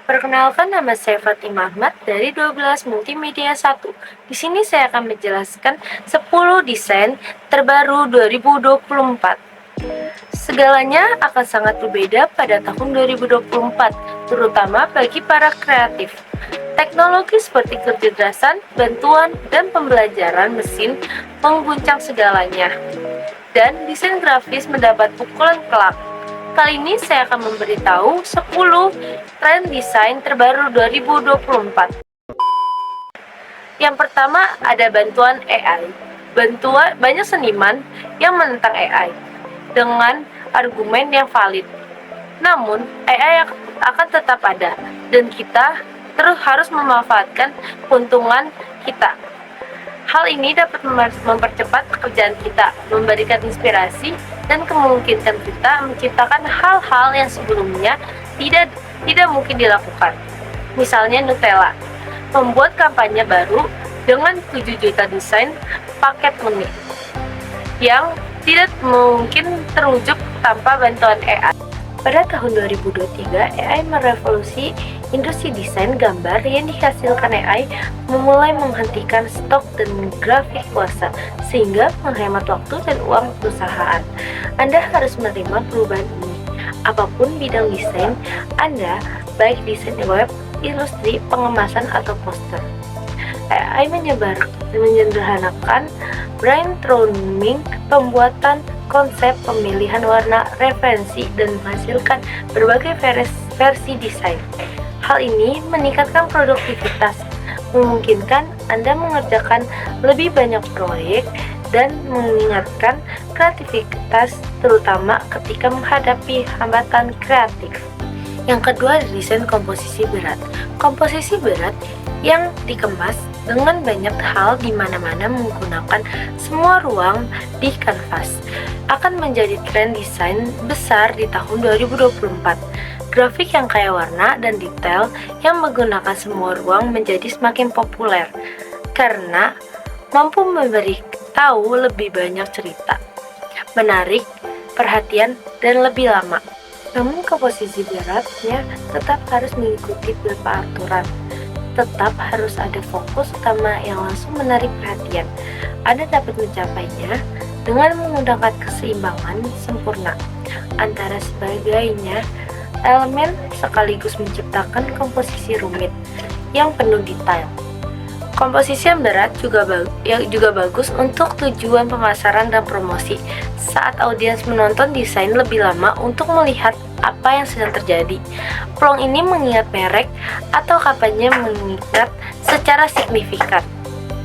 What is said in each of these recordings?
Perkenalkan, nama saya Fatimah Ahmad dari 12 Multimedia 1. Di sini saya akan menjelaskan 10 desain terbaru 2024. Segalanya akan sangat berbeda pada tahun 2024, terutama bagi para kreatif. Teknologi seperti kecerdasan, bantuan, dan pembelajaran mesin mengguncang segalanya. Dan desain grafis mendapat pukulan telak. Kali ini saya akan memberitahu 10 tren desain terbaru 2024. Yang pertama ada bantuan AI. Banyak seniman yang menentang AI dengan argumen yang valid. Namun, AI akan tetap ada dan kita terus harus memanfaatkan keuntungan kita. Hal ini dapat mempercepat pekerjaan kita, memberikan inspirasi, dan memungkinkan kita menciptakan hal-hal yang sebelumnya tidak mungkin dilakukan. Misalnya Nutella, membuat kampanye baru dengan 7 juta desain paket unik yang tidak mungkin terwujud tanpa bantuan AI. Pada tahun 2023, AI merevolusi industri desain gambar yang dihasilkan AI memulai menghentikan stok dan grafik kuasa, sehingga menghemat waktu dan uang perusahaan. Anda harus menerima perubahan ini. Apapun bidang desain Anda, baik desain web, ilustrasi, pengemasan, atau poster. AI menyederhanakan brainstorming, pembuatan konsep, pemilihan warna, referensi, dan menghasilkan berbagai versi desain. Hal ini meningkatkan produktivitas, memungkinkan Anda mengerjakan lebih banyak proyek, dan mengingatkan kreativitas terutama ketika menghadapi hambatan kreatif. Yang kedua, desain komposisi berat. Komposisi berat yang dikemas dengan banyak hal di mana-mana menggunakan semua ruang di kanvas akan menjadi tren desain besar di tahun 2024. Grafik yang kaya warna dan detail yang menggunakan semua ruang menjadi semakin populer karena mampu memberitahu lebih banyak cerita, menarik perhatian, dan lebih lama. Namun komposisi beratnya tetap harus mengikuti beberapa aturan. Tetap harus ada fokus utama yang langsung menarik perhatian. Anda dapat mencapainya dengan menggunakan keseimbangan sempurna antara sebagainya elemen sekaligus menciptakan komposisi rumit yang penuh detail. Komposisi yang berat juga bagus untuk tujuan pemasaran dan promosi saat audiens menonton desain lebih lama untuk melihat apa yang sedang terjadi. Peluang ini mengingat merek atau kampanye meningkat secara signifikan.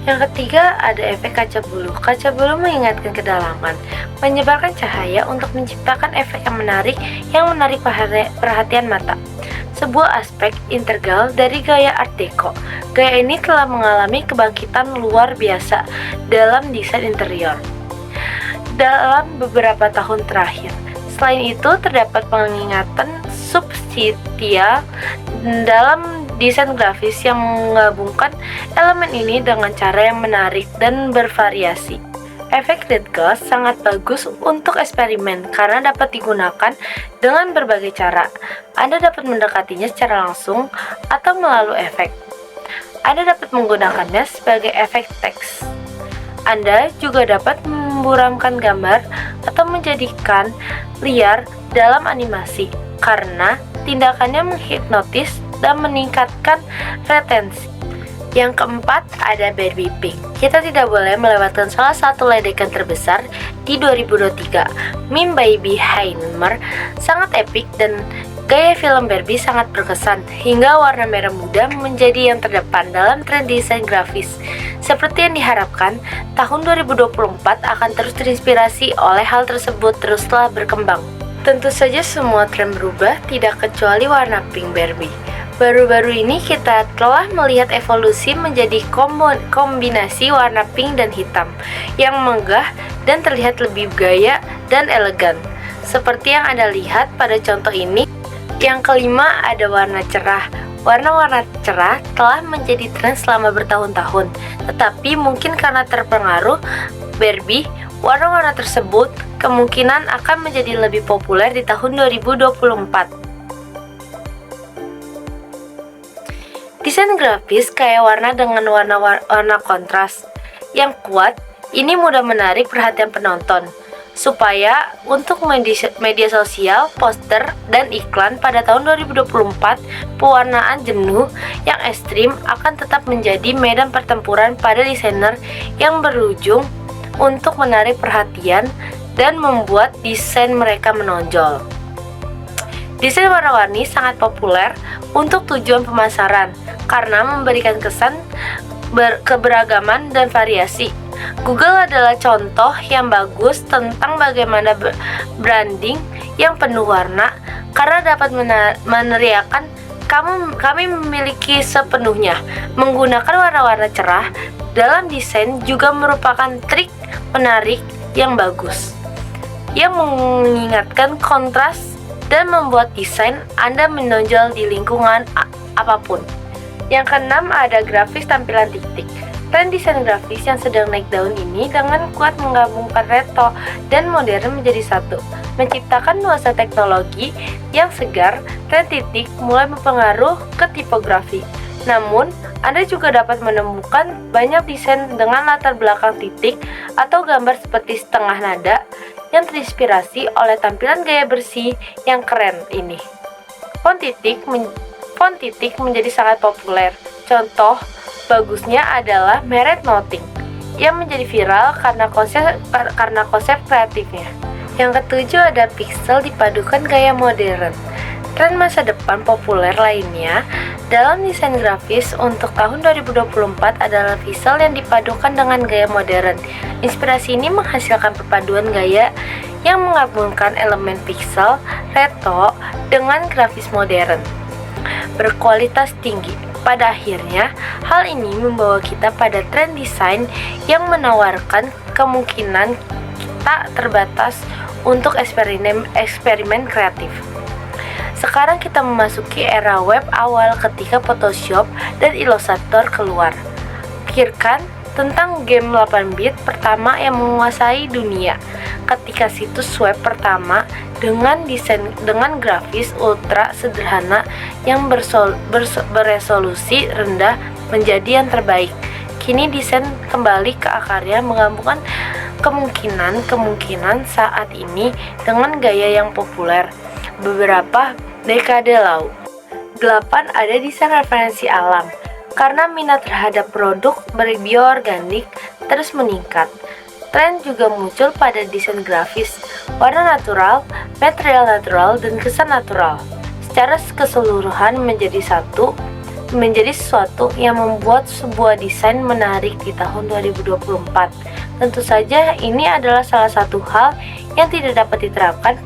Yang ketiga ada efek kaca bulu. Kaca bulu mengingatkan kedalaman, menyebarkan cahaya untuk menciptakan efek yang menarik perhatian mata. Sebuah aspek integral dari gaya Art Deco. Gaya ini telah mengalami kebangkitan luar biasa dalam desain interior dalam beberapa tahun terakhir. Selain itu, terdapat pengingatan substansial dalam desain grafis yang menggabungkan elemen ini dengan cara yang menarik dan bervariasi. Efek red gloss sangat bagus untuk eksperimen karena dapat digunakan dengan berbagai cara. Anda dapat mendekatinya secara langsung atau melalui efek. Anda dapat menggunakannya sebagai efek teks. Anda juga dapat memburamkan gambar atau menjadikan liar dalam animasi karena tindakannya menghipnotis dan meningkatkan retensi. Yang keempat ada Barbie Pink. Kita tidak boleh melewatkan salah satu ledekan terbesar di 2023. Meme Baby Heimer sangat epik dan gaya film Barbie sangat berkesan hingga warna merah muda menjadi yang terdepan dalam tren desain grafis. Seperti yang diharapkan, tahun 2024 akan terus terinspirasi oleh hal tersebut teruslah berkembang. Tentu saja semua tren berubah, tidak kecuali warna pink Barbie. Baru-baru ini kita telah melihat evolusi menjadi kombinasi warna pink dan hitam yang megah dan terlihat lebih gaya dan elegan. Seperti yang Anda lihat pada contoh ini. Yang kelima ada warna cerah. Warna-warna cerah telah menjadi tren selama bertahun-tahun, tetapi mungkin karena terpengaruh Barbie, warna-warna tersebut kemungkinan akan menjadi lebih populer di tahun 2024. Desain grafis kayak warna dengan warna kontras yang kuat ini mudah menarik perhatian penonton. Supaya untuk media sosial, poster, dan iklan pada tahun 2024, pewarnaan jenuh yang ekstrim akan tetap menjadi medan pertempuran pada desainer yang berujung untuk menarik perhatian dan membuat desain mereka menonjol. Desain warna-warni sangat populer untuk tujuan pemasaran karena memberikan kesan keberagaman dan variasi. Google adalah contoh yang bagus tentang bagaimana branding yang penuh warna karena dapat meneriakan kami memiliki sepenuhnya. Menggunakan warna-warna cerah dalam desain juga merupakan trik menarik yang bagus yang mengingatkan kontras dan membuat desain Anda menonjol di lingkungan apapun. Yang keenam, ada grafis tampilan titik. Tren desain grafis yang sedang naik daun ini dengan kuat menggabungkan retro dan modern menjadi satu, menciptakan nuansa teknologi yang segar. Tren titik mulai berpengaruh ke tipografi. Namun, Anda juga dapat menemukan banyak desain dengan latar belakang titik atau gambar seperti setengah nada yang terinspirasi oleh tampilan gaya bersih yang keren ini. Font titik menjadi sangat populer. Contoh bagusnya adalah merek Nothing yang menjadi viral karena konsep kreatifnya. Yang ketujuh, ada pixel dipadukan gaya modern. Tren masa depan populer lainnya dalam desain grafis untuk tahun 2024 adalah pixel yang dipadukan dengan gaya modern. Inspirasi ini menghasilkan perpaduan gaya yang menggabungkan elemen pixel retro dengan grafis modern berkualitas tinggi. Pada akhirnya, hal ini membawa kita pada tren desain yang menawarkan kemungkinan tak terbatas untuk eksperimen kreatif. Sekarang kita memasuki era web awal ketika Photoshop dan Illustrator keluar. Pikirkan tentang game 8-bit pertama yang menguasai dunia, ketika situs web pertama dengan grafis ultra sederhana yang beresolusi rendah menjadi yang terbaik. Kini desain kembali ke akarnya, menggabungkan kemungkinan saat ini dengan gaya yang populer beberapa dekade lalu. 8. Ada desain referensi alam. Karena minat terhadap produk bioorganik terus meningkat, tren juga muncul pada desain grafis, warna natural, material natural, dan kesan natural. Secara keseluruhan menjadi sesuatu yang membuat sebuah desain menarik di tahun 2024. Tentu saja ini adalah salah satu hal yang tidak dapat diterapkan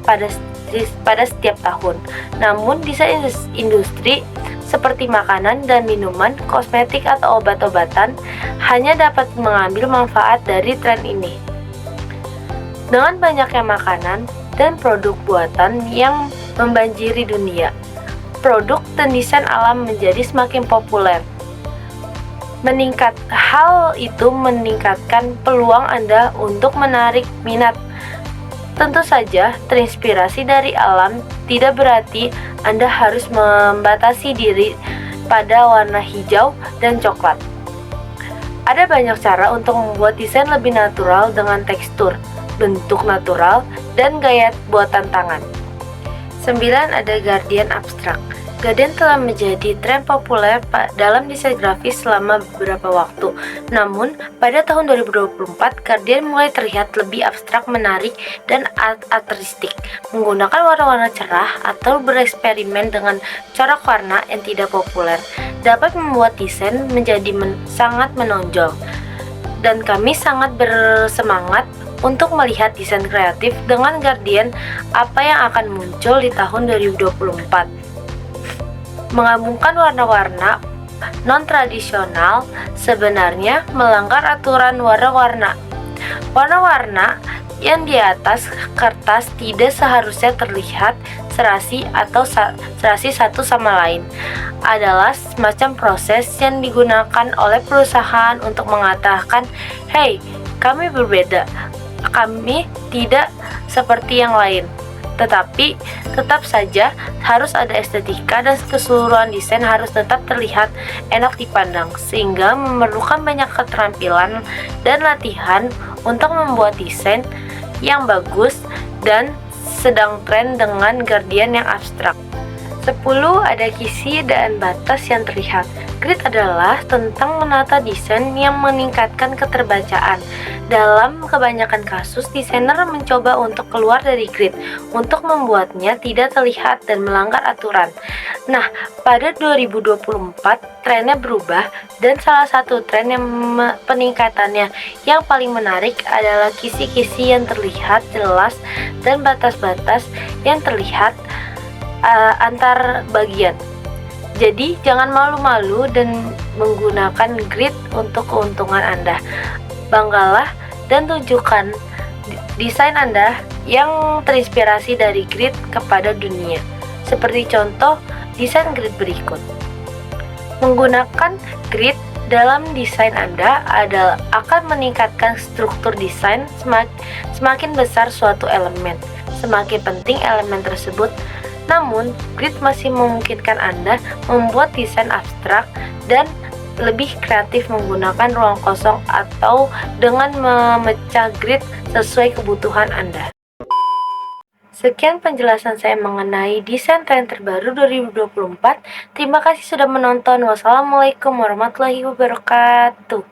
pada setiap tahun. Namun desain industri seperti makanan dan minuman, kosmetik atau obat-obatan hanya dapat mengambil manfaat dari tren ini. Dengan banyaknya makanan dan produk buatan yang membanjiri dunia, produk dan desain alam menjadi semakin populer. Hal itu meningkatkan peluang Anda untuk menarik minat. Tentu saja, terinspirasi dari alam tidak berarti Anda harus membatasi diri pada warna hijau dan coklat. Ada banyak cara untuk membuat desain lebih natural dengan tekstur, bentuk natural, dan gaya buatan tangan. 9. Ada Gradient abstrak. Gradient telah menjadi tren populer dalam desain grafis selama beberapa waktu. Namun, pada tahun 2024, gradient mulai terlihat lebih abstrak, menarik, dan artistik. Menggunakan warna-warna cerah atau bereksperimen dengan corak warna yang tidak populer dapat membuat desain menjadi sangat menonjol. Dan kami sangat bersemangat untuk melihat desain kreatif dengan gradient apa yang akan muncul di tahun 2024. Menggabungkan warna-warna non-tradisional sebenarnya melanggar aturan warna-warna. Warna-warna yang di atas kertas tidak seharusnya terlihat serasi satu sama lain. Adalah semacam proses yang digunakan oleh perusahaan untuk mengatakan, "Hey, kami berbeda. Kami tidak seperti yang lain." Tetapi tetap saja harus ada estetika dan keseluruhan desain harus tetap terlihat enak dipandang, sehingga memerlukan banyak keterampilan dan latihan untuk membuat desain yang bagus dan sedang tren dengan gradien yang abstrak. 10. Ada kisi dan batas yang terlihat. Grid adalah tentang menata desain yang meningkatkan keterbacaan. Dalam kebanyakan kasus, desainer mencoba untuk keluar dari grid untuk membuatnya tidak terlihat dan melanggar aturan. Nah, pada 2024 trennya berubah dan salah satu tren yang peningkatannya yang paling menarik adalah kisi-kisi yang terlihat jelas dan batas-batas yang terlihat antar bagian. Jadi jangan malu-malu dan menggunakan grid untuk keuntungan Anda. Banggalah dan tunjukkan desain Anda yang terinspirasi dari grid kepada dunia. Seperti contoh desain grid berikut. Menggunakan grid dalam desain Anda akan meningkatkan struktur desain. Semakin besar suatu elemen, semakin penting elemen tersebut. Namun, grid masih memungkinkan Anda membuat desain abstrak dan lebih kreatif menggunakan ruang kosong atau dengan memecah grid sesuai kebutuhan Anda. Sekian penjelasan saya mengenai desain tren terbaru 2024. Terima kasih sudah menonton. Wassalamualaikum warahmatullahi wabarakatuh.